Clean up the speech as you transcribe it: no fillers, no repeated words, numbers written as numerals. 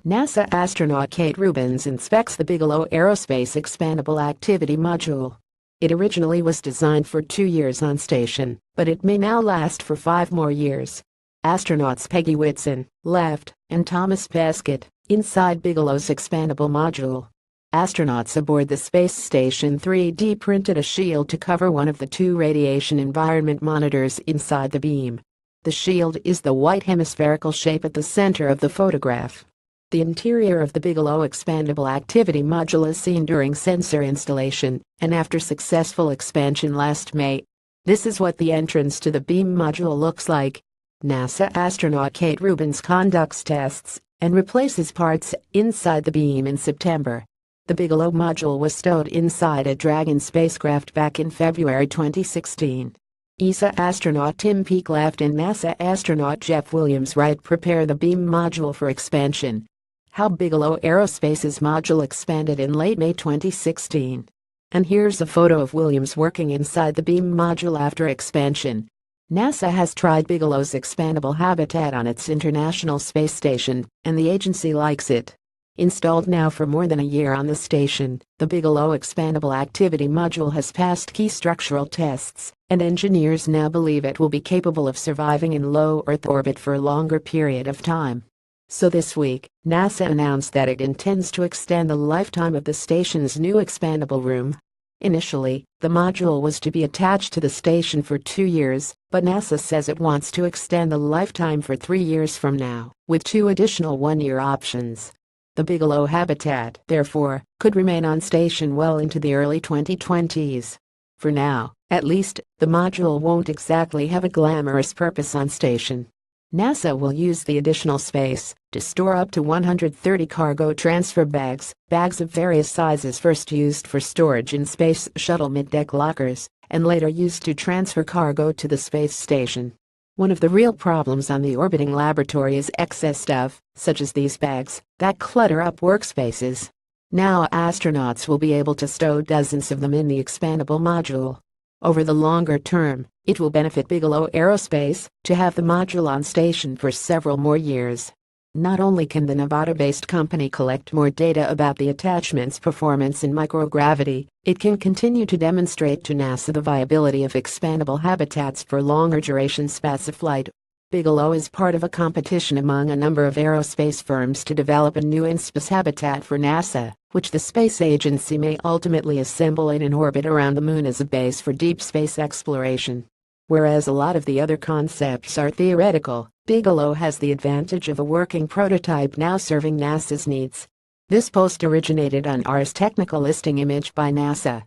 NASA astronaut Kate Rubins inspects the Bigelow Aerospace Expandable Activity Module. It originally was designed for 2 years on station, but it may now last for 5 more years. Astronauts Peggy Whitson, left, and Thomas Pescott, inside Bigelow's expandable module. Astronauts aboard the space station 3D printed a shield to cover one of the 2 radiation environment monitors inside the beam. The shield is the white hemispherical shape at the center of the photograph. The interior of the Bigelow Expandable Activity Module is seen during sensor installation and after successful expansion last May. This is what the entrance to the beam module looks like. NASA astronaut Kate Rubins conducts tests and replaces parts inside the beam in September. The Bigelow module was stowed inside a Dragon spacecraft back in February 2016. ESA astronaut Tim Peake left and NASA astronaut Jeff Williams Wright prepare the beam module for expansion. How Bigelow Aerospace's module expanded in late May 2016. And here's a photo of Williams working inside the beam module after expansion. NASA has tried Bigelow's expandable habitat on its International Space Station, and the agency likes it. Installed now for more than a year on the station, the Bigelow Expandable Activity Module has passed key structural tests, and engineers now believe it will be capable of surviving in low Earth orbit for a longer period of time. So this week, NASA announced that it intends to extend the lifetime of the station's new expandable room. Initially, the module was to be attached to the station for 2 years, but NASA says it wants to extend the lifetime for 3 years from now, with 2 additional 1-year options. The Bigelow habitat, therefore, could remain on station well into the early 2020s. For now, at least, the module won't exactly have a glamorous purpose on station. NASA will use the additional space to store up to 130 cargo transfer bags of various sizes first used for storage in Space Shuttle mid-deck lockers, and later used to transfer cargo to the space station. One of the real problems on the orbiting laboratory is excess stuff, such as these bags, that clutter up workspaces. Now astronauts will be able to stow dozens of them in the expandable module. Over the longer term, it will benefit Bigelow Aerospace to have the module on station for several more years. Not only can the Nevada-based company collect more data about the attachment's performance in microgravity, it can continue to demonstrate to NASA the viability of expandable habitats for longer duration spaceflight. Bigelow is part of a competition among a number of aerospace firms to develop a new in-space habitat for NASA, which the space agency may ultimately assemble in an orbit around the moon as a base for deep space exploration. Whereas a lot of the other concepts are theoretical, Bigelow has the advantage of a working prototype now serving NASA's needs. This post originated on Ars Technica listing image by NASA.